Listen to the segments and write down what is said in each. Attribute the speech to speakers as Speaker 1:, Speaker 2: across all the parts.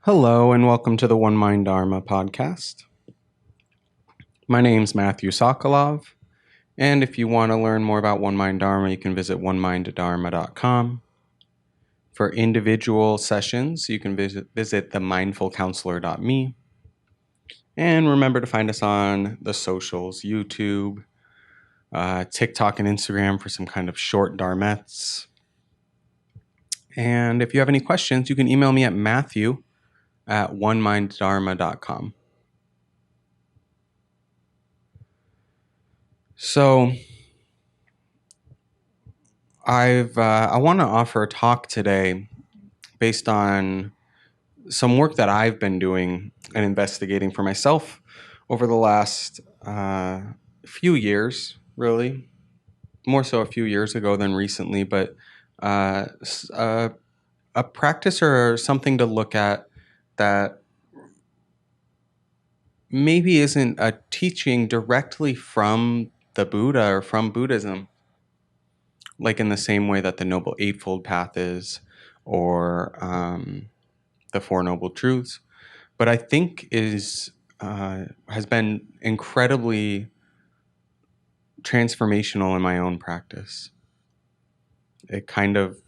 Speaker 1: Hello, and welcome to the One Mind Dharma podcast. My name's Matthew Sokolov, and if you want to learn more about One Mind Dharma, you can visit oneminddharma.com. For individual sessions, you can visit themindfulcounselor.me. And remember to find us on the socials, YouTube, TikTok, and Instagram for some kind of short dharmettes. And if you have any questions, you can email me at matthew@oneminddharma.com. So I want to offer a talk today based on some work that I've been doing and investigating for myself over the last few years, really. More so a few years ago than recently, but uh, s- uh, a practice or something to look at that maybe isn't a teaching directly from the Buddha or from Buddhism, like in the same way that the Noble Eightfold Path is, or the Four Noble Truths, but I think is has been incredibly transformational in my own practice. It kind of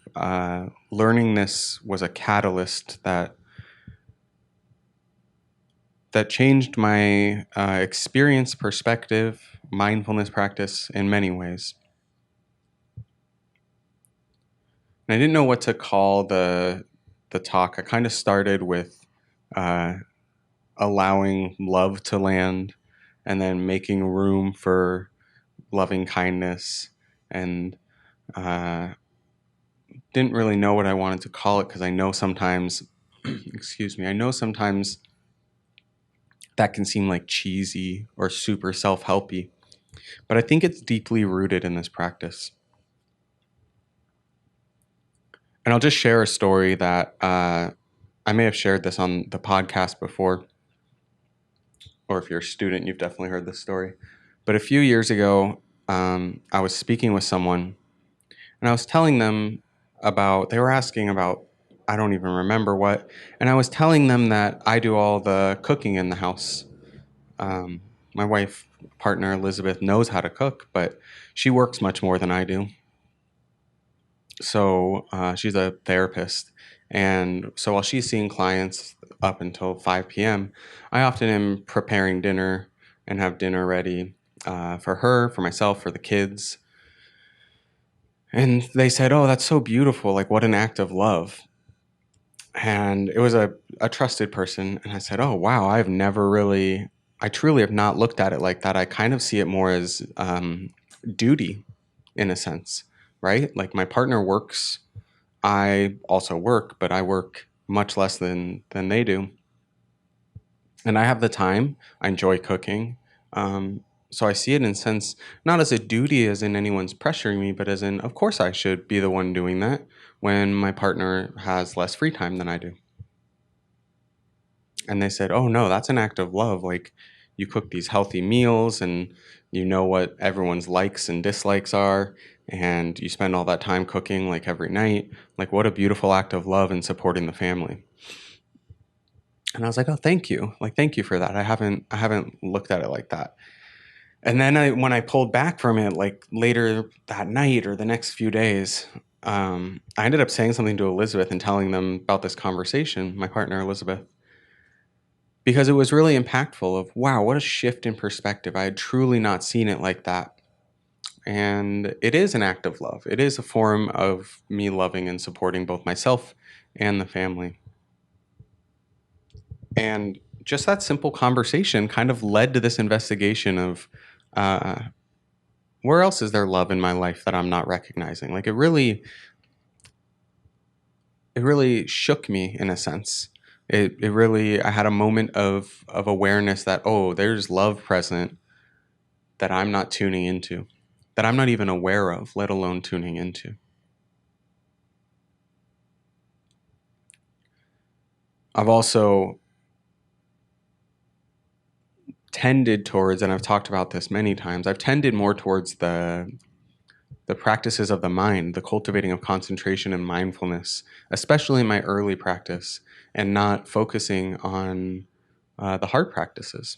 Speaker 1: learning this was a catalyst that changed my experience, perspective, mindfulness practice in many ways. And I didn't know what to call the talk. I kind of started with uh, allowing love to land, and then making room for loving kindness, and uh, didn't really know what I wanted to call it because I know sometimes, excuse me, I know sometimes that can seem like cheesy or super self helpy, but I think it's deeply rooted in this practice. And I'll just share a story that I may have shared this on the podcast before, or if you're a student, you've definitely heard this story. But a few years ago, I was speaking with someone and I was telling them they were asking about, I don't even remember what, and I was telling them that I do all the cooking in the house. My wife, partner Elizabeth, knows how to cook, but she works much more than I do. So she's a therapist. And so while she's seeing clients up until 5 p.m., I often am preparing dinner and have dinner ready for her, for myself, for the kids. And they said, "Oh, that's so beautiful. Like, what an act of love." And it was a trusted person. And I said, "Oh, wow, I truly have not looked at it like that. I kind of see it more as duty in a sense, right? Like, my partner works. I also work, but I work much less than they do. And I have the time. I enjoy cooking. So I see it in a sense, not as a duty as in anyone's pressuring me, but as in, of course, I should be the one doing that when my partner has less free time than I do." And they said, "Oh, no, that's an act of love. Like, you cook these healthy meals and you know what everyone's likes and dislikes are. And you spend all that time cooking like every night. Like, what a beautiful act of love and supporting the family." And I was like, "Oh, thank you. Like, thank you for that. I haven't looked at it like that." And then when I pulled back from it, like later that night or the next few days, I ended up saying something to Elizabeth and telling them about this conversation, my partner Elizabeth, because it was really impactful. Of wow, what a shift in perspective. I had truly not seen it like that. And it is an act of love. It is a form of me loving and supporting both myself and the family. And just that simple conversation kind of led to this investigation of uh, where else is there love in my life that I'm not recognizing? Like, it really shook me in a sense. It really, I had a moment of awareness that, oh, there's love present that I'm not tuning into, that I'm not even aware of, let alone tuning into. I've also tended towards, and I've talked about this many times, I've tended more towards the practices of the mind, the cultivating of concentration and mindfulness, especially in my early practice, and not focusing on the hard practices.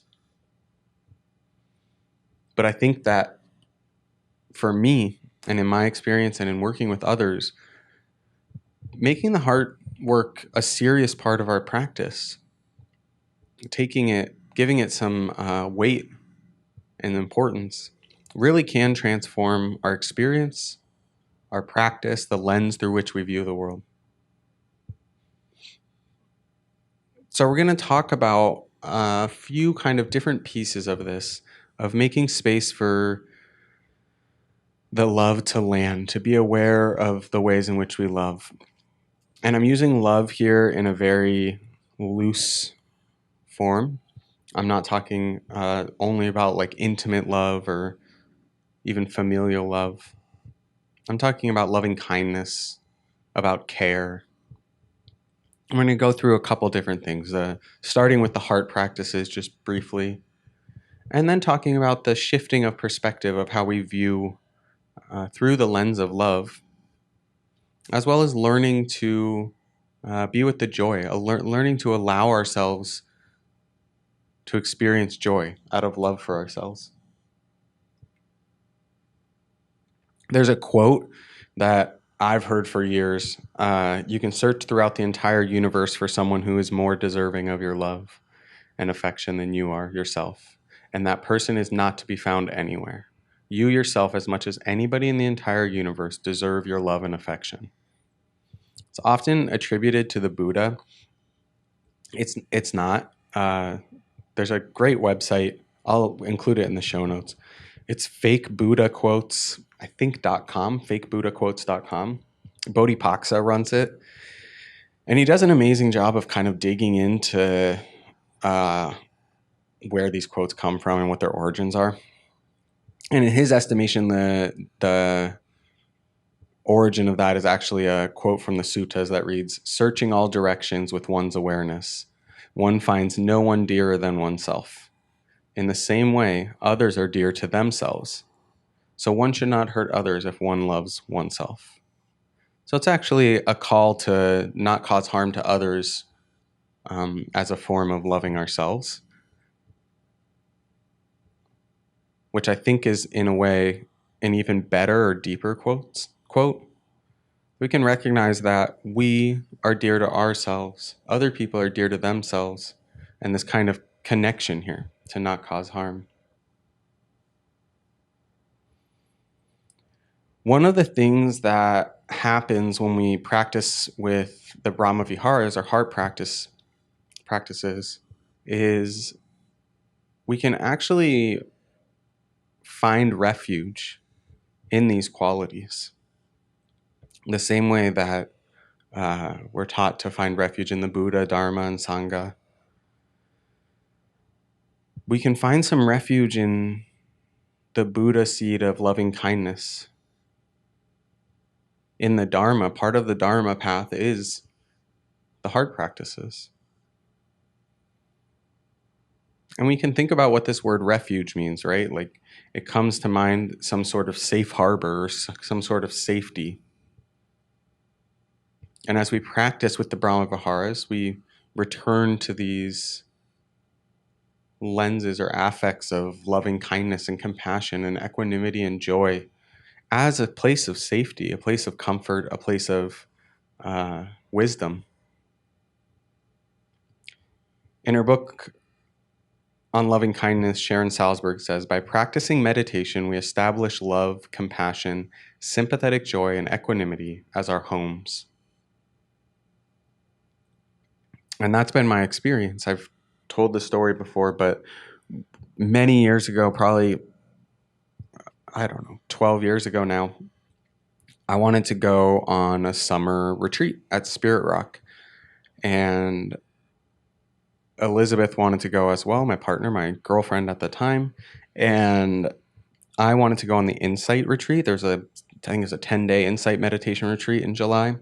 Speaker 1: But I think that for me, and in my experience and in working with others, making the heart work a serious part of our practice, giving it some weight and importance, really can transform our experience, our practice, the lens through which we view the world. So we're going to talk about a few kind of different pieces of this, of making space for the love to land, to be aware of the ways in which we love. And I'm using love here in a very loose form. I'm not talking only about like intimate love or even familial love. I'm talking about loving kindness, about care. I'm going to go through a couple different things, starting with the heart practices just briefly, and then talking about the shifting of perspective of how we view through the lens of love, as well as learning to be with the joy, learning to allow ourselves to experience joy out of love for ourselves. There's a quote that I've heard for years. You can search throughout the entire universe for someone who is more deserving of your love and affection than you are yourself. And that person is not to be found anywhere. You yourself, as much as anybody in the entire universe, deserve your love and affection. It's often attributed to the Buddha. It's not. There's a great website. I'll include it in the show notes. It's fake Buddha quotes, I think .com, fakebuddhaquotes.com. Bodhipaksa runs it. And he does an amazing job of kind of digging into where these quotes come from and what their origins are. And in his estimation, the origin of that is actually a quote from the suttas that reads, "Searching all directions with one's awareness, one finds no one dearer than oneself. In the same way, others are dear to themselves. So one should not hurt others if one loves oneself." So it's actually a call to not cause harm to others as a form of loving ourselves, which I think is, in a way, an even better or deeper quote. We can recognize that we are dear to ourselves, other people are dear to themselves, and this kind of connection here to not cause harm. One of the things that happens when we practice with the Brahma Viharas, or heart practices, is we can actually find refuge in these qualities. The same way that we're taught to find refuge in the Buddha, Dharma, and Sangha, we can find some refuge in the Buddha seed of loving kindness. In the Dharma, part of the Dharma path is the heart practices. And we can think about what this word refuge means, right? Like it comes to mind some sort of safe harbor or some sort of safety. And as we practice with the Brahma Viharas, we return to these lenses or affects of loving kindness and compassion and equanimity and joy as a place of safety, a place of comfort, a place of wisdom. In her book on loving kindness, Sharon Salzberg says, "By practicing meditation, we establish love, compassion, sympathetic joy, and equanimity as our homes." And that's been my experience. I've told the story before, but many years ago, probably, 12 years ago now, I wanted to go on a summer retreat at Spirit Rock. And Elizabeth wanted to go as well, my partner, my girlfriend at the time. And I wanted to go on the Insight retreat. I think it's a 10-day Insight meditation retreat in July.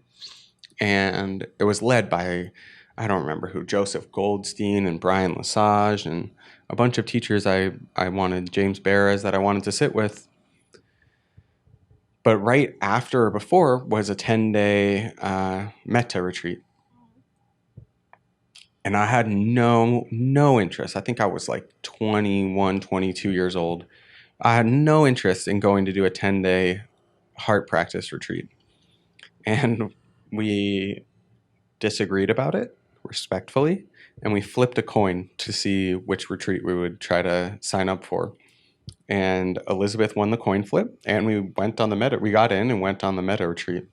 Speaker 1: And it was led by, I don't remember who, Joseph Goldstein and Brian Lesage and a bunch of teachers I wanted, James Baraz, that I wanted to sit with. But right after or before was a 10-day metta retreat. And I had no interest. I think I was like 21, 22 years old. I had no interest in going to do a 10-day heart practice retreat. And we disagreed about it respectfully, and we flipped a coin to see which retreat we would try to sign up for. And Elizabeth won the coin flip, and we went on the metta. We got in and went on the metta retreat.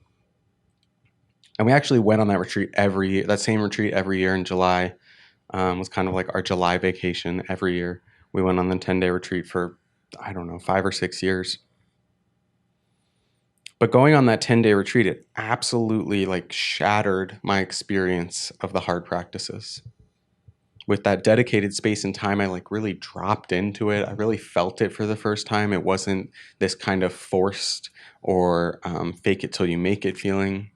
Speaker 1: And we actually went on that retreat that same retreat every year in July. Was kind of like our July vacation every year. We went on the 10-day retreat for, I don't know, 5 or 6 years. But going on that 10-day retreat, it absolutely like shattered my experience of the hard practices. With that dedicated space and time, I like really dropped into it. I really felt it for the first time. It wasn't this kind of forced or fake it till you make it feeling.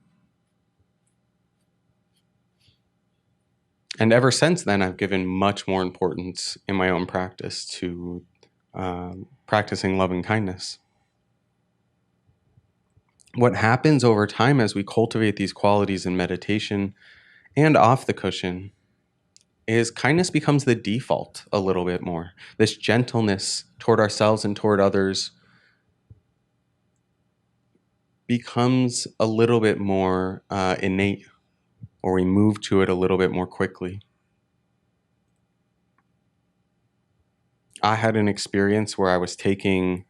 Speaker 1: And ever since then, I've given much more importance in my own practice to practicing loving kindness. What happens over time as we cultivate these qualities in meditation and off the cushion is kindness becomes the default a little bit more. This gentleness toward ourselves and toward others becomes a little bit more innate, or we move to it a little bit more quickly. I had an experience where I was taking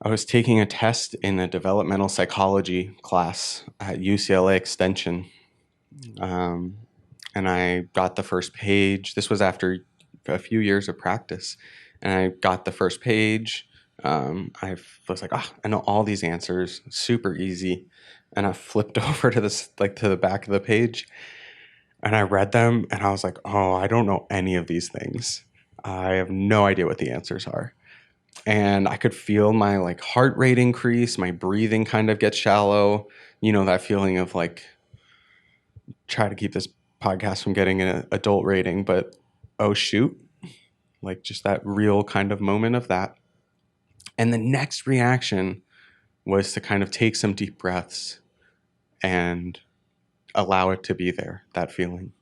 Speaker 1: a test in a developmental psychology class at UCLA Extension. And I got the first page. This was after a few years of practice. And I got the first page. I was like, I know all these answers, super easy. And I flipped over to the back of the page, and I read them, and I was like, I don't know any of these things. I have no idea what the answers are. And I could feel my like heart rate increase, my breathing kind of get shallow. You know, that feeling of like, try to keep this podcast from getting an adult rating, but oh shoot, like just that real kind of moment of that. And the next reaction was to kind of take some deep breaths and allow it to be there, that feeling.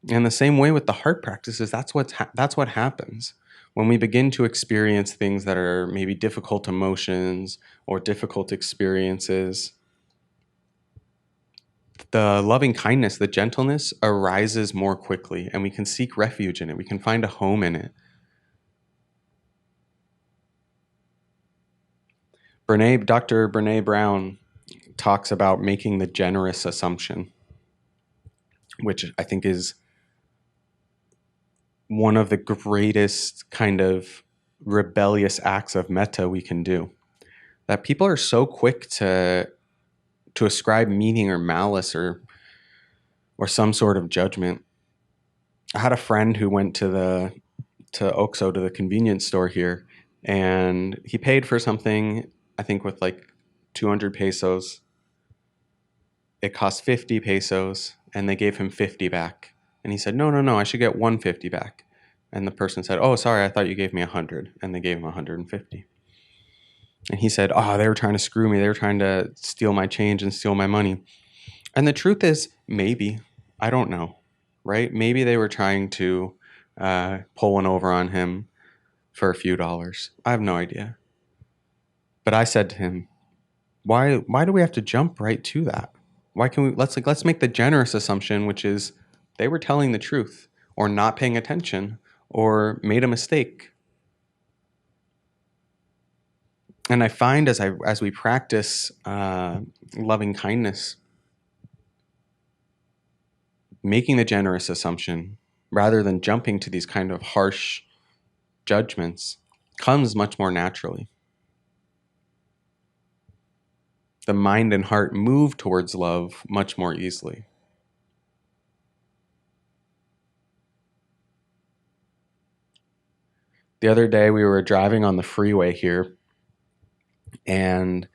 Speaker 1: And the same way with the heart practices, that's what happens. When we begin to experience things that are maybe difficult emotions or difficult experiences, the loving kindness, the gentleness arises more quickly, and we can seek refuge in it. We can find a home in it. Dr. Brené Brown talks about making the generous assumption, which I think is one of the greatest kind of rebellious acts of metta we can do. That people are so quick to ascribe meaning or malice or some sort of judgment. I had a friend who went to OXXO, to the convenience store here, and he paid for something, I think with like 200 pesos. It cost 50 pesos, and they gave him 50 back. And he said, no, I should get 150 back. And the person said, oh, sorry, I thought you gave me 100. And they gave him 150. And he said, they were trying to screw me. They were trying to steal my change and steal my money. And the truth is, maybe, I don't know, right? Maybe they were trying to pull one over on him for a few dollars. I have no idea. But I said to him, why do we have to jump right to that? Why can we, let's make the generous assumption, which is they were telling the truth or not paying attention or made a mistake. And I find as we practice loving kindness, making the generous assumption rather than jumping to these kind of harsh judgments comes much more naturally. The mind and heart move towards love much more easily. The other day we were driving on the freeway here, and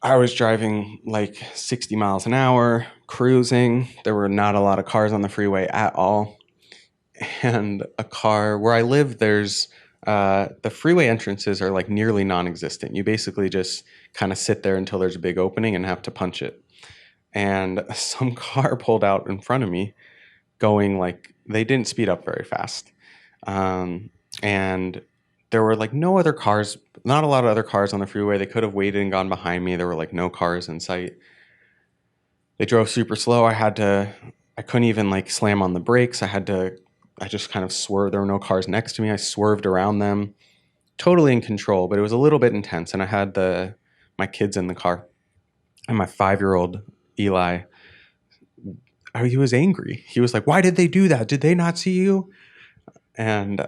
Speaker 1: I was driving like 60 miles an hour, cruising. There were not a lot of cars on the freeway at all. And a car where I live, there's The freeway entrances are like nearly non-existent. You basically just kind of sit there until there's a big opening and have to punch it. And some car pulled out in front of me going like, they didn't speed up very fast. And there were like no other cars, not a lot of other cars on the freeway. They could have waited and gone behind me. There were like no cars in sight. They drove super slow. I couldn't even like slam on the brakes. I just kind of swerved. There were no cars next to me. I swerved around them, totally in control, but it was a little bit intense. And I had my kids in the car, and my 5-year-old Eli, he was angry. He was like, "Why did they do that? Did they not see you?" And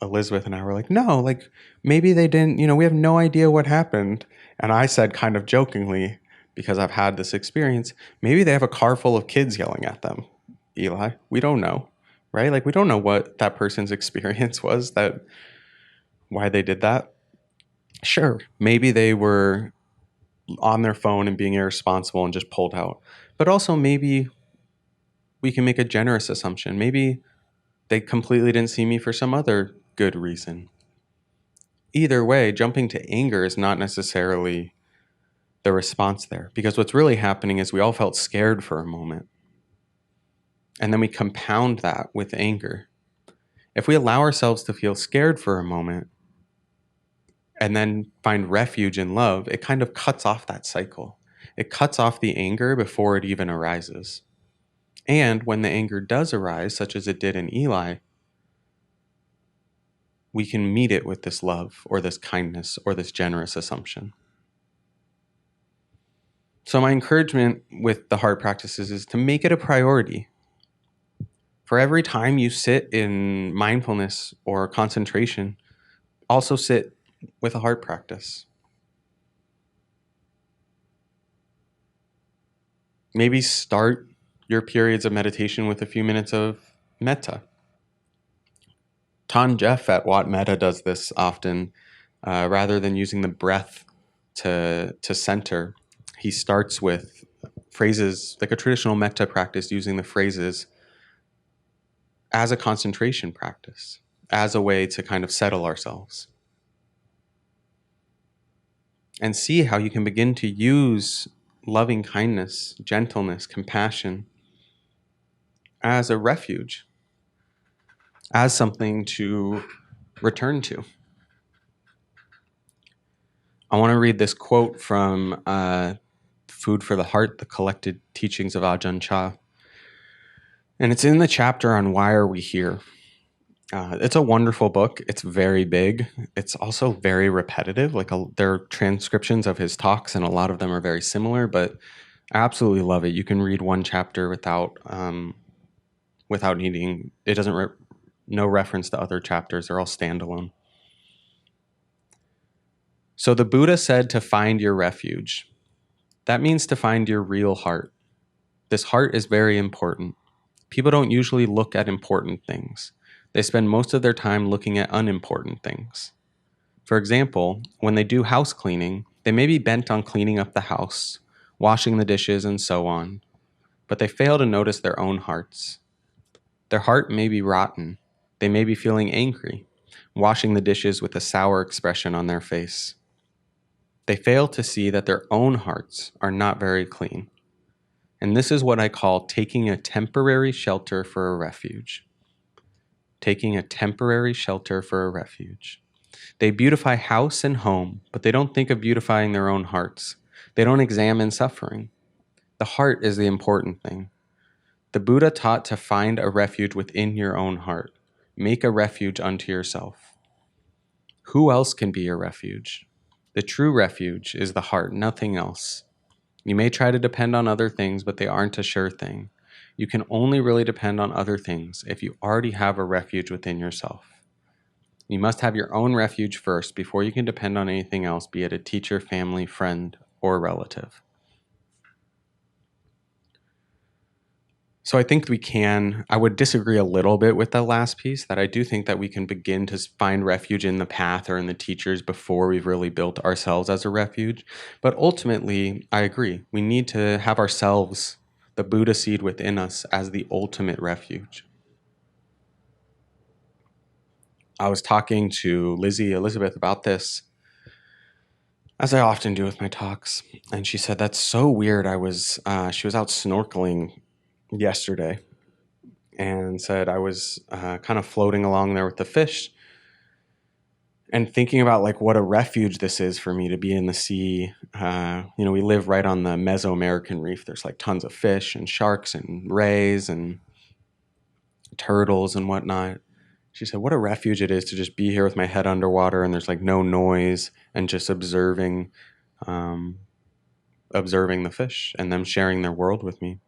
Speaker 1: Elizabeth and I were like, "No, like maybe they didn't, we have no idea what happened." And I said kind of jokingly, because I've had this experience, maybe they have a car full of kids yelling at them, Eli. We don't know, right? Like we don't know what that person's experience was, why they did that. Sure, maybe they were on their phone and being irresponsible and just pulled out. But also maybe we can make a generous assumption. Maybe they completely didn't see me for some other good reason. Either way, jumping to anger is not necessarily the response there, because what's really happening is we all felt scared for a moment. And then we compound that with anger. If we allow ourselves to feel scared for a moment and then find refuge in love, it kind of cuts off that cycle. It cuts off the anger before it even arises. And when the anger does arise, such as it did in Eli, we can meet it with this love or this kindness or this generous assumption. So my encouragement with the heart practices is to make it a priority. For every time you sit in mindfulness or concentration, also sit with a heart practice. Maybe start your periods of meditation with a few minutes of metta. Ton Jeff at Watt Metta does this often. Rather than using the breath to center, he starts with phrases like a traditional metta practice, using the phrases as a concentration practice, as a way to kind of settle ourselves. And see how you can begin to use loving kindness, gentleness, compassion as a refuge, as something to return to. I want to read this quote from Food for the Heart, the collected teachings of Ajahn Chah. And it's in the chapter on why are we here. It's a wonderful book. It's very big. It's also very repetitive. There are transcriptions of his talks, and a lot of them are very similar, but I absolutely love it. You can read one chapter without needing, it doesn't, no reference to other chapters. They're all standalone. So the Buddha said to find your refuge. That means to find your real heart. This heart is very important. People don't usually look at important things. They spend most of their time looking at unimportant things. For example, when they do house cleaning, they may be bent on cleaning up the house, washing the dishes, and so on, but they fail to notice their own hearts. Their heart may be rotten. They may be feeling angry, washing the dishes with a sour expression on their face. They fail to see that their own hearts are not very clean. And this is what I call taking a temporary shelter for a refuge. Taking a temporary shelter for a refuge. They beautify house and home, but they don't think of beautifying their own hearts. They don't examine suffering. The heart is the important thing. The Buddha taught to find a refuge within your own heart. Make a refuge unto yourself. Who else can be your refuge? The true refuge is the heart, nothing else. You may try to depend on other things, but they aren't a sure thing. You can only really depend on other things if you already have a refuge within yourself. You must have your own refuge first before you can depend on anything else, be it a teacher, family, friend, or relative. So I think I would disagree a little bit with that last piece, that I do think that we can begin to find refuge in the path or in the teachers before we've really built ourselves as a refuge. But ultimately, I agree. We need to have ourselves, the Buddha seed within us, as the ultimate refuge. I was talking to Lizzie Elizabeth about this, as I often do with my talks, and she said, "That's so weird." She was out snorkeling yesterday, and said I was kind of floating along there with the fish, and thinking about like what a refuge this is for me to be in the sea. We live right on the Mesoamerican reef. There's like tons of fish and sharks and rays and turtles and whatnot. She said, "What a refuge it is to just be here with my head underwater, and there's like no noise, and just um, observing the fish and them sharing their world with me."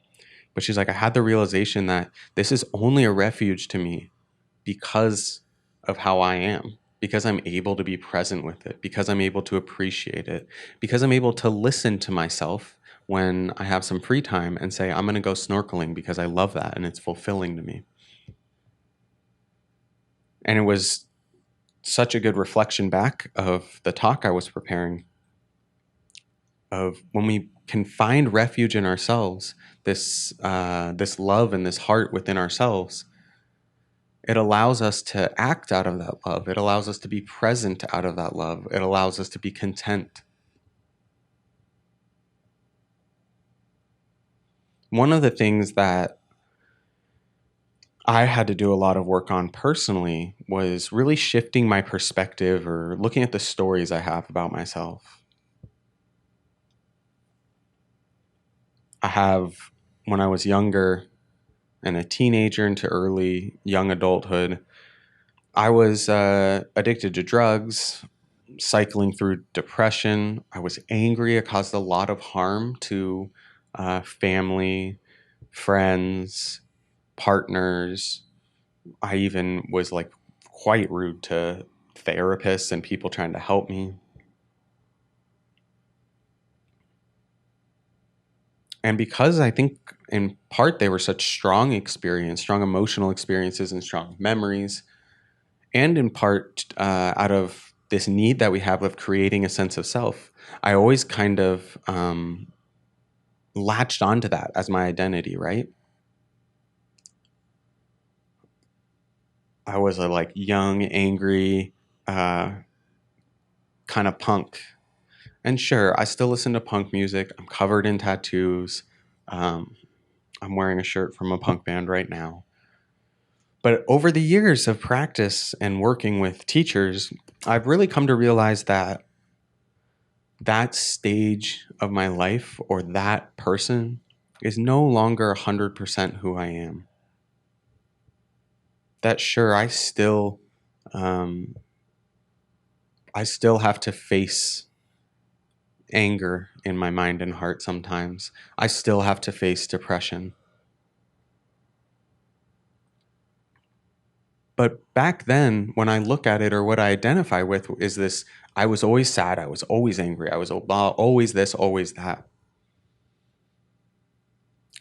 Speaker 1: But she's like, "I had the realization that this is only a refuge to me because of how I am, because I'm able to be present with it, because I'm able to appreciate it, because I'm able to listen to myself when I have some free time and say, I'm going to go snorkeling because I love that and it's fulfilling to me." And it was such a good reflection back of the talk I was preparing, of when we can find refuge in ourselves, this love and this heart within ourselves. It allows us to act out of that love. It allows us to be present out of that love. It allows us to be content. One of the things that I had to do a lot of work on personally was really shifting my perspective or looking at the stories I have about myself. I have, when I was younger and a teenager into early young adulthood, I was addicted to drugs, cycling through depression. I was angry. It caused a lot of harm to family, friends, partners. I even was like quite rude to therapists and people trying to help me. And because I think in part they were such strong emotional experiences and strong memories, and in part out of this need that we have of creating a sense of self, I always kind of latched onto that as my identity, right? I was a like young, angry, uh, kind of punk. And sure, I still listen to punk music. I'm covered in tattoos. Um, I'm wearing a shirt from a punk band right now. But over the years of practice and working with teachers, I've really come to realize that that stage of my life or that person is no longer 100% who I am. That sure, um, I still have to face anger in my mind and heart sometimes. I still have to face depression. But back then, when I look at it or what I identify with is this: I was always sad, I was always angry, I was always this, always that.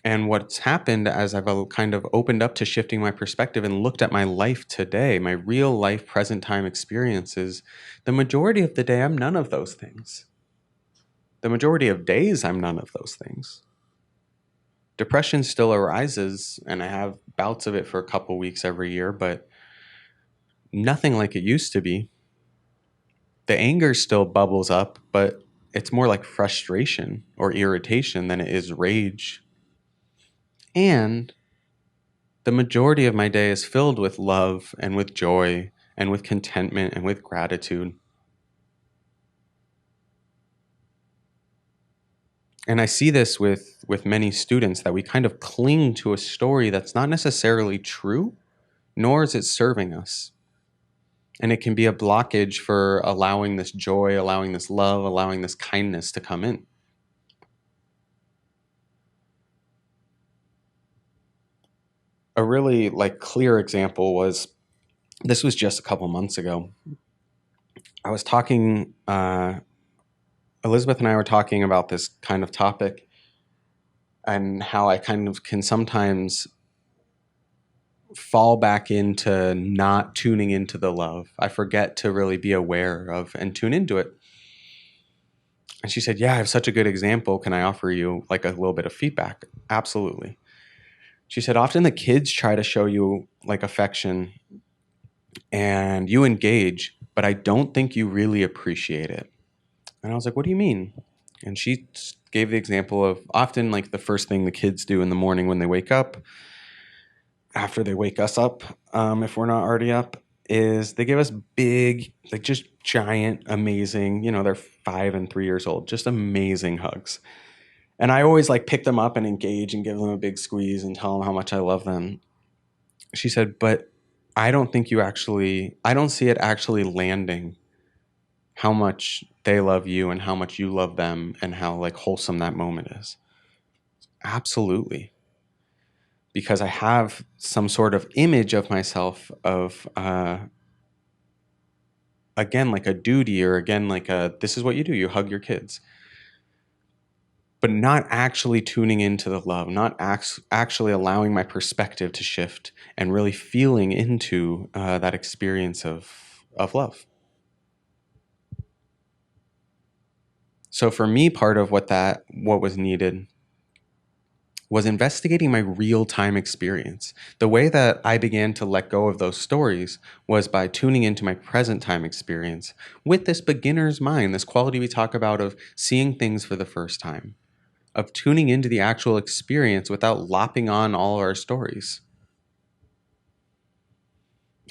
Speaker 1: And what's happened as I've kind of opened up to shifting my perspective and looked at my life today, my real life, present time experiences, the majority of the day, I'm none of those things. The majority of days, I'm none of those things. Depression still arises, and I have bouts of it for a couple weeks every year, but nothing like it used to be. The anger still bubbles up, but it's more like frustration or irritation than it is rage. And the majority of my day is filled with love and with joy and with contentment and with gratitude. And I see this with many students, that we kind of cling to a story that's not necessarily true, nor is it serving us. And it can be a blockage for allowing this joy, allowing this love, allowing this kindness to come in. A really like clear example was, this was just a couple months ago. I was talking, Elizabeth and I were talking about this kind of topic, and how I kind of can sometimes fall back into not tuning into the love. I forget to really be aware of and tune into it. And she said, "Yeah, I have such a good example. Can I offer you like a little bit of feedback?" Absolutely. She said, "Often the kids try to show you like affection and you engage, but I don't think you really appreciate it. And I was like, what do you mean? And she gave the example of often like the first thing the kids do in the morning when they wake up, after they wake us up, if we're not already up, is they give us big, like just giant, amazing, they're 5 and 3 years old, just amazing hugs. And I always like pick them up and engage and give them a big squeeze and tell them how much I love them. She said, but I don't see it actually landing how much they love you and how much you love them and how like wholesome that moment is. Absolutely. Because I have some sort of image of myself of, again, like a duty, or again, like this is what you do, you hug your kids. But not actually tuning into the love, not actually allowing my perspective to shift and really feeling into that experience of love. So for me, part of what was needed was investigating my real-time experience. The way that I began to let go of those stories was by tuning into my present time experience with this beginner's mind, this quality we talk about of seeing things for the first time, of tuning into the actual experience without lopping on all our stories.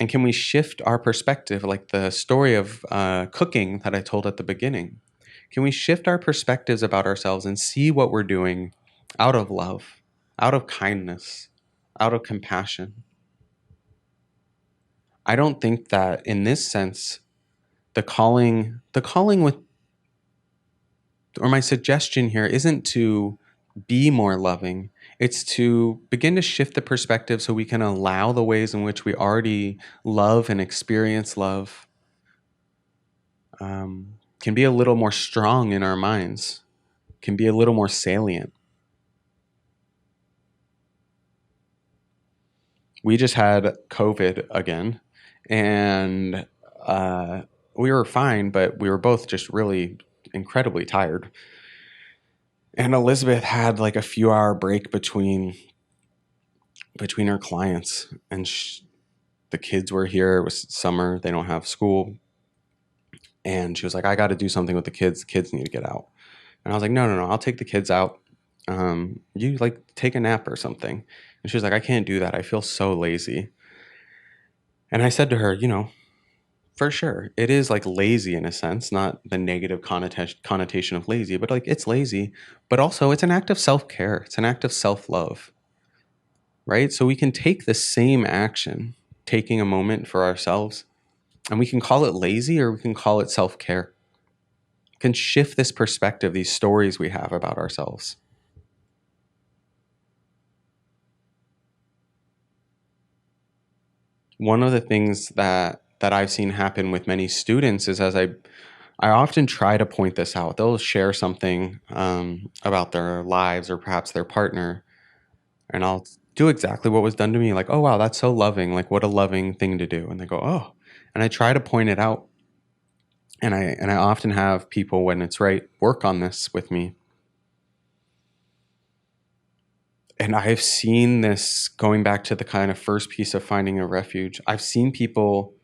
Speaker 1: And can we shift our perspective, like the story of cooking that I told at the beginning? Can we shift our perspectives about ourselves and see what we're doing out of love, out of kindness, out of compassion? I don't think that in this sense, the calling with, or my suggestion here isn't to be more loving. It's to begin to shift the perspective so we can allow the ways in which we already love and experience love, can be a little more strong in our minds, can be a little more salient. We just had COVID again, and we were fine, but we were both just really incredibly tired. And Elizabeth had like a few hour break between her clients, and the kids were here. It was summer; they don't have school, and she was like, "I got to do something with the kids. The kids need to get out." And I was like, "No, no, no! I'll take the kids out. You like take a nap or something." And she was like, "I can't do that. I feel so lazy." And I said to her, for sure, it is like lazy in a sense, not the negative connotation of lazy, but like it's lazy, but also it's an act of self care. It's an act of self love, right? So we can take the same action, taking a moment for ourselves, and we can call it lazy or we can call it self care. Can shift this perspective, these stories we have about ourselves. One of the things that I've seen happen with many students is as I often try to point this out. They'll share something about their lives or perhaps their partner, and I'll do exactly what was done to me. Like, oh wow, that's so loving. Like, what a loving thing to do. And they go, oh, and I try to point it out. And I often have people, when it's right, work on this with me. And I've seen this going back to the kind of first piece of finding a refuge. I've seen people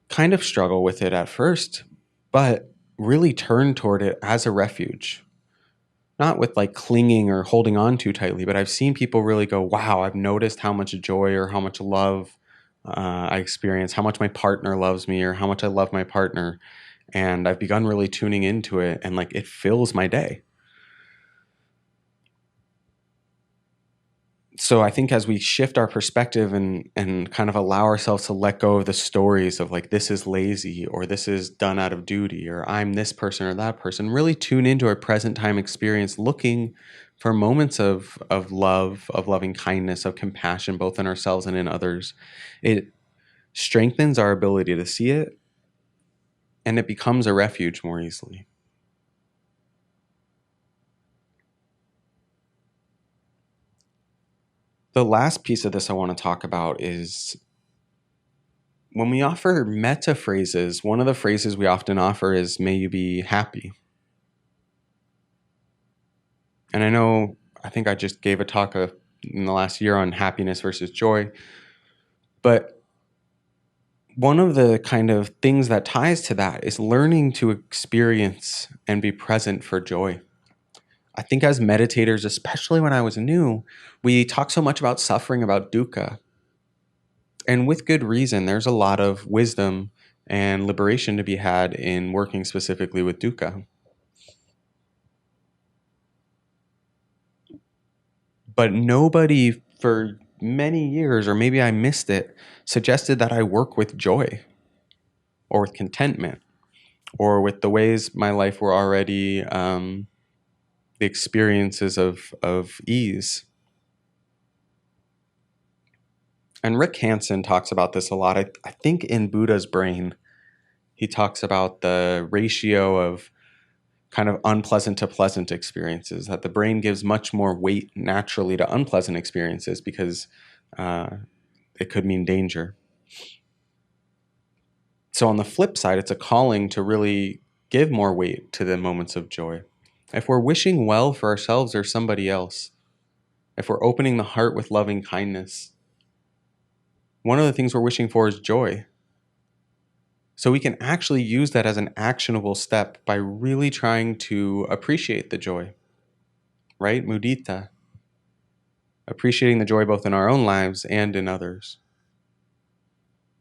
Speaker 1: kind of struggle with it at first, but really turn toward it as a refuge. Not with like clinging or holding on too tightly, but I've seen people really go, wow, I've noticed how much joy or how much love I experience, how much my partner loves me or how much I love my partner. And I've begun really tuning into it, and like it fills my day. So I think as we shift our perspective and kind of allow ourselves to let go of the stories of like this is lazy or this is done out of duty or I'm this person or that person, really tune into our present time experience, looking for moments of love, of loving kindness, of compassion, both in ourselves and in others. It strengthens our ability to see it, and it becomes a refuge more easily. The last piece of this I want to talk about is when we offer meta phrases, one of the phrases we often offer is, may you be happy. And I think I just gave a talk in the last year on happiness versus joy. But one of the kind of things that ties to that is learning to experience and be present for joy. I think as meditators, especially when I was new, we talk so much about suffering, about dukkha. And with good reason, there's a lot of wisdom and liberation to be had in working specifically with dukkha. But nobody for many years, or maybe I missed it, suggested that I work with joy or with contentment or with the ways my life were already the experiences of ease. And Rick Hanson talks about this a lot. I think in Buddha's Brain, he talks about the ratio of kind of unpleasant to pleasant experiences, that the brain gives much more weight naturally to unpleasant experiences because it could mean danger. So on the flip side, it's a calling to really give more weight to the moments of joy. If we're wishing well for ourselves or somebody else, if we're opening the heart with loving kindness, one of the things we're wishing for is joy. So we can actually use that as an actionable step by really trying to appreciate the joy, right? Mudita. Appreciating the joy both in our own lives and in others.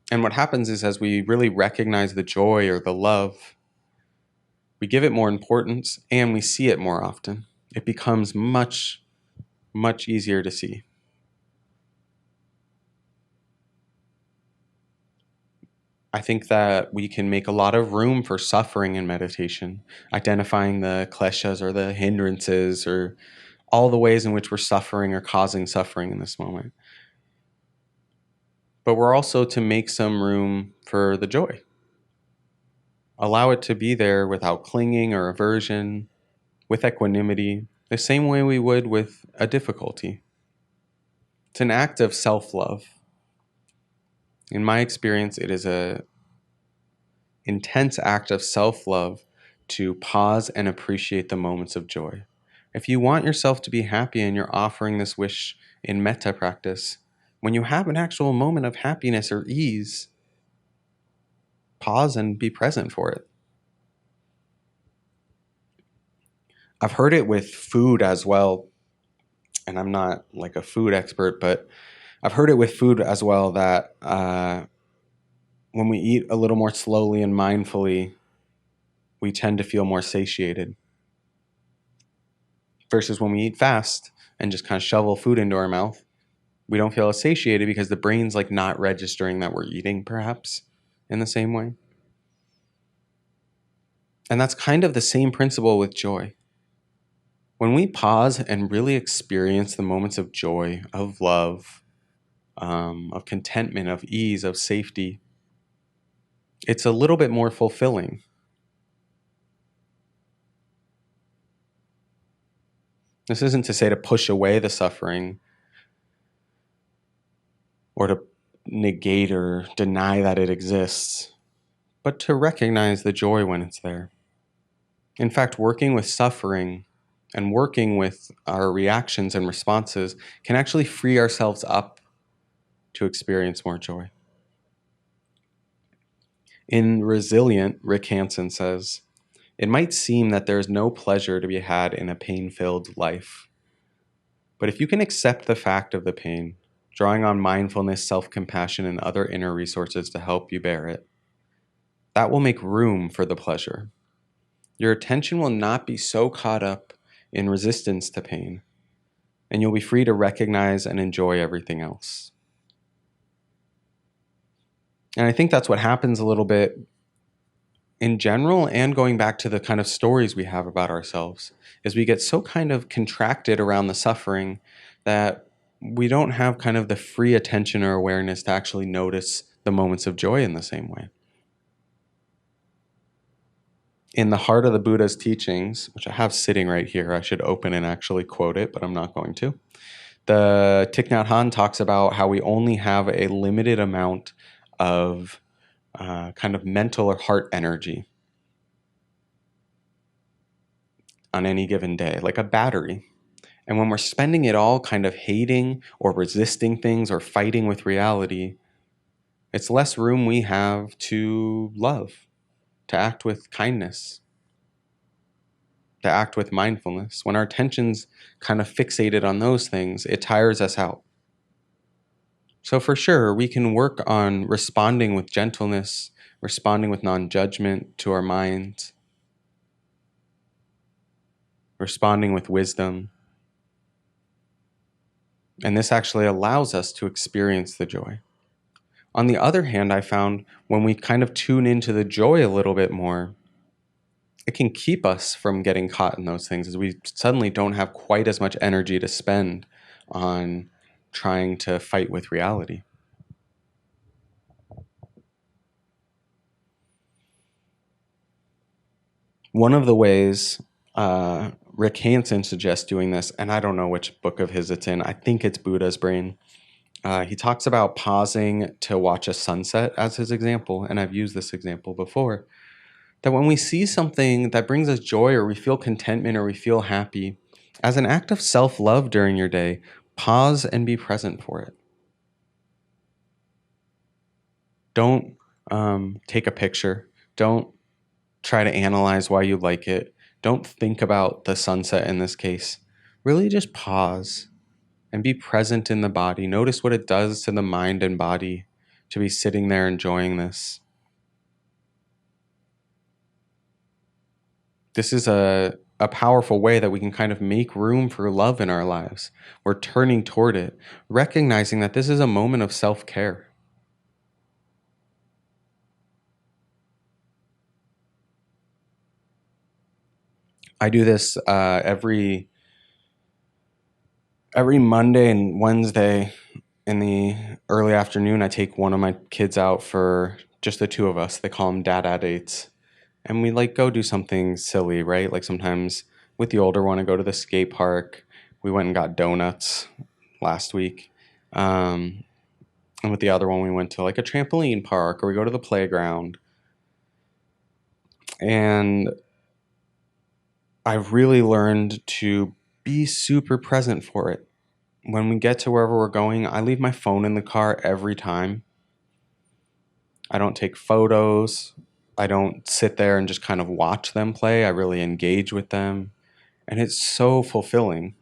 Speaker 1: And what happens is as we really recognize the joy or the love, we give it more importance and we see it more often. It becomes much, much easier to see. I think that we can make a lot of room for suffering in meditation, identifying the kleshas or the hindrances or all the ways in which we're suffering or causing suffering in this moment. But we're also to make some room for the joy. Allow it to be there without clinging or aversion, with equanimity, the same way we would with a difficulty. It's an act of self-love. In my experience, it is an intense act of self-love to pause and appreciate the moments of joy. If you want yourself to be happy and you're offering this wish in metta practice, when you have an actual moment of happiness or ease, pause and be present for it. I've heard it with food as well, and I'm not like a food expert, but I've heard it with food as well that when we eat a little more slowly and mindfully, we tend to feel more satiated. Versus when we eat fast and just kind of shovel food into our mouth, we don't feel as satiated because the brain's like not registering that we're eating, perhaps, in the same way. And that's kind of the same principle with joy. When we pause and really experience the moments of joy, of love, of contentment, of ease, of safety, it's a little bit more fulfilling. This isn't to say to push away the suffering or to negate or deny that it exists, but to recognize the joy when it's there. In fact, working with suffering and working with our reactions and responses can actually free ourselves up to experience more joy. In Resilient, Rick Hanson says, "It might seem that there is no pleasure to be had in a pain-filled life. But if you can accept the fact of the pain, drawing on mindfulness, self-compassion, and other inner resources to help you bear it, that will make room for the pleasure. Your attention will not be so caught up in resistance to pain, and you'll be free to recognize and enjoy everything else." And I think that's what happens a little bit in general, and going back to the kind of stories we have about ourselves, is we get so kind of contracted around the suffering that we don't have kind of the free attention or awareness to actually notice the moments of joy in the same way. In the heart of the Buddha's teachings, which I have sitting right here, I should open and actually quote it, but I'm not going to. The Thich Nhat Hanh talks about how we only have a limited amount of kind of mental or heart energy on any given day, like a battery. And when we're spending it all kind of hating or resisting things or fighting with reality, It's less room we have to love, to act with kindness, to act with mindfulness. When our attention's kind of fixated on those things, it tires us out. So, for sure, we can work on responding with gentleness, responding with non judgment to our minds, responding with wisdom. And this actually allows us to experience the joy. On the other hand, I found when we kind of tune into the joy a little bit more, it can keep us from getting caught in those things as we suddenly don't have quite as much energy to spend on trying to fight with reality. One of the ways Rick Hansen suggests doing this, and I don't know which book of his it's in, I think it's Buddha's Brain. He talks about pausing to watch a sunset as his example, and I've used this example before. That when we see something that brings us joy or we feel contentment or we feel happy, as an act of self love during your day, pause and be present for it. Don't take a picture. Don't try to analyze why you like it. Don't think about the sunset in this case. Really just pause and be present in the body. Notice what it does to the mind and body to be sitting there enjoying this. This is a powerful way that we can kind of make room for love in our lives. We're turning toward it, recognizing that this is a moment of self care. I do this every Monday and Wednesday in the early afternoon. I take one of my kids out for just the two of us. They call them dada dates. And we like go do something silly, right? Like sometimes with the older one, I go to the skate park. We went and got donuts last week. And with the other one, we went to like a trampoline park or we go to the playground. And I've really learned to be super present for it. When we get to wherever we're going, I leave my phone in the car every time. I don't take photos. I don't sit there and just kind of watch them play. I really engage with them. And it's so fulfilling.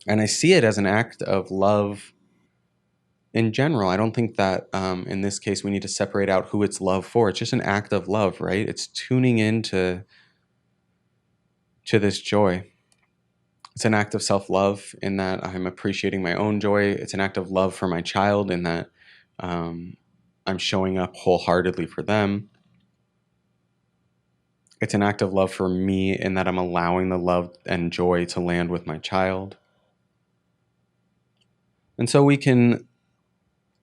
Speaker 1: And I see it as an act of love in general. I don't think that in this case we need to separate out who it's love for. It's just an act of love, right? It's tuning into this joy. It's an act of self-love in that I'm appreciating my own joy. It's an act of love for my child in that I'm showing up wholeheartedly for them. It's an act of love for me in that I'm allowing the love and joy to land with my child. And so we can,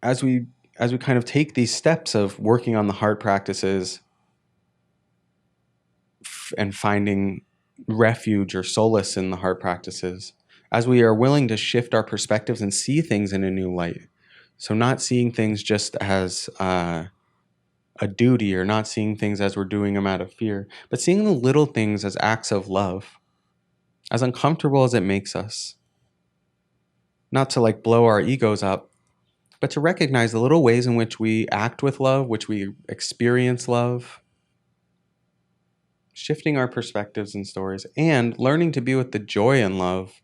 Speaker 1: as we kind of take these steps of working on the heart practices and finding refuge or solace in the heart practices, as we are willing to shift our perspectives and see things in a new light. So not seeing things just as a duty or not seeing things as we're doing them out of fear, but seeing the little things as acts of love, as uncomfortable as it makes us. Not to like blow our egos up, but to recognize the little ways in which we act with love, which we experience love, shifting our perspectives and stories, and learning to be with the joy and love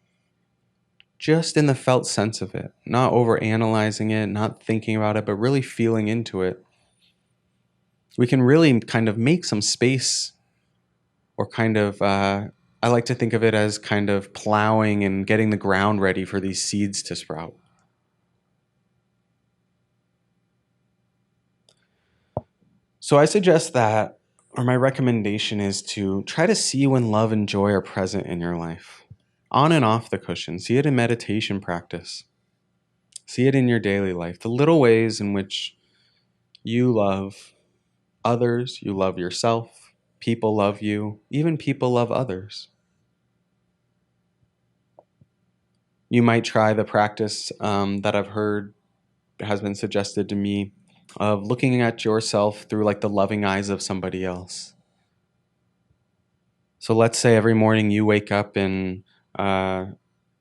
Speaker 1: just in the felt sense of it, not over analyzing it, not thinking about it, but really feeling into it. We can really kind of make some space or kind of, I like to think of it as kind of plowing and getting the ground ready for these seeds to sprout. So I suggest that, or my recommendation is to try to see when love and joy are present in your life, on and off the cushion. See it in meditation practice. See it in your daily life. The little ways in which you love others, you love yourself, people love you, even people love others. You might try the practice that I've heard has been suggested to me of looking at yourself through like the loving eyes of somebody else. So let's say every morning you wake up and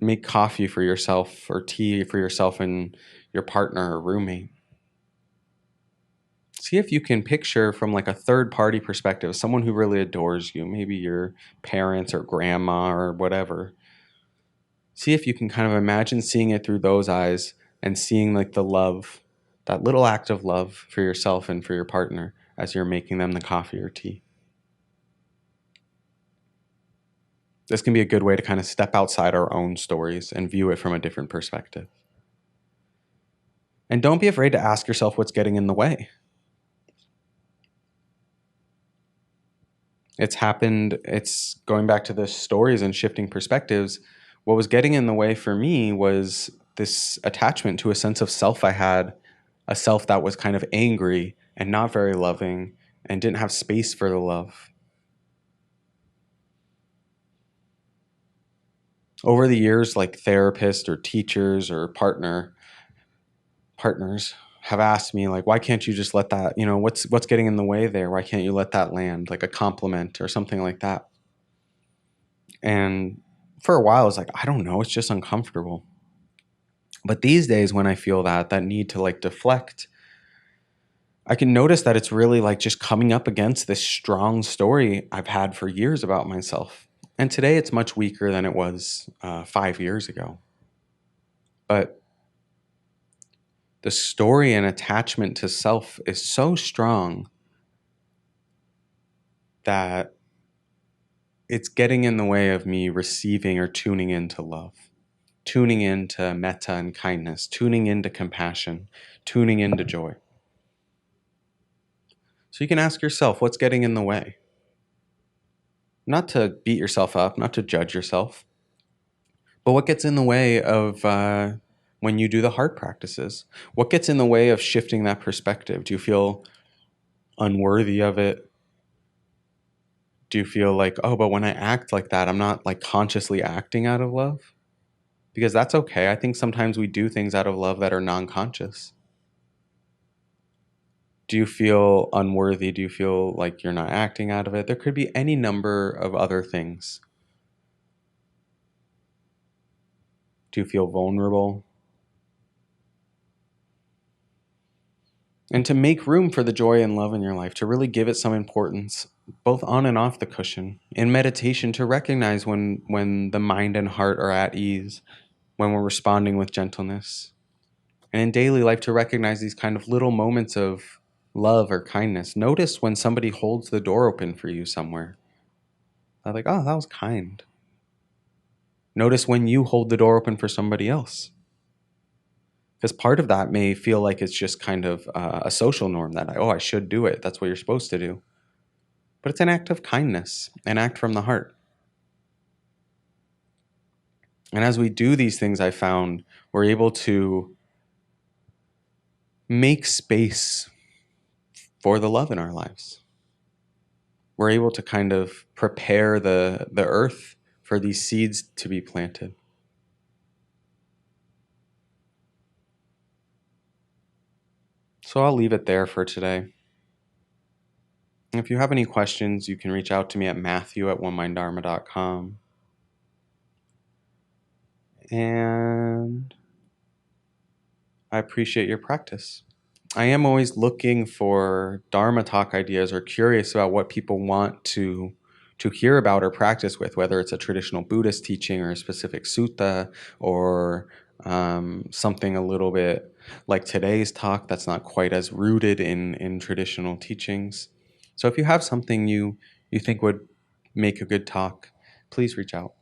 Speaker 1: make coffee for yourself or tea for yourself and your partner or roommate. See if you can picture from like a third party perspective, someone who really adores you, maybe your parents or grandma or whatever. See if you can kind of imagine seeing it through those eyes and seeing like the love, that little act of love for yourself and for your partner as you're making them the coffee or tea. This can be a good way to kind of step outside our own stories and view it from a different perspective. And don't be afraid to ask yourself what's getting in the way. It's happened, it's going back to the stories and shifting perspectives. What was getting in the way for me was this attachment to a sense of self I had, a self that was kind of angry and not very loving and didn't have space for the love. Over the years, like therapists or teachers or partners have asked me like, why can't you just let that, what's getting in the way there? Why can't you let that land, like a compliment or something like that? And for a while, I was like, I don't know, it's just uncomfortable. But these days, when I feel that need to like deflect, I can notice that it's really like just coming up against this strong story I've had for years about myself. And today it's much weaker than it was 5 years ago. But the story and attachment to self is so strong that it's getting in the way of me receiving or tuning into love, tuning into metta and kindness, tuning into compassion, tuning into joy. So you can ask yourself, what's getting in the way? Not to beat yourself up, not to judge yourself, but what gets in the way of when you do the heart practices? What gets in the way of shifting that perspective? Do you feel unworthy of it? Do you feel like, oh, but when I act like that, I'm not like consciously acting out of love? Because that's okay. I think sometimes we do things out of love that are non-conscious. Do you feel unworthy? Do you feel like you're not acting out of it? There could be any number of other things. Do you feel vulnerable? And to make room for the joy and love in your life, to really give it some importance, both on and off the cushion. In meditation, to recognize when the mind and heart are at ease, when we're responding with gentleness. And in daily life, to recognize these kind of little moments of love or kindness. Notice when somebody holds the door open for you somewhere. I'm like, oh, that was kind. Notice when you hold the door open for somebody else. Because part of that may feel like it's just kind of a social norm that, I should do it. That's what you're supposed to do. But it's an act of kindness, an act from the heart. And as we do these things, I found we're able to make space for the love in our lives. We're able to kind of prepare the earth for these seeds to be planted. So I'll leave it there for today. If you have any questions, you can reach out to me at matthew@oneminddharma.com. And I appreciate your practice. I am always looking for Dharma talk ideas or curious about what people want to hear about or practice with, whether it's a traditional Buddhist teaching or a specific sutta or something a little bit like today's talk that's not quite as rooted in traditional teachings. So if you have something you think would make a good talk, please reach out.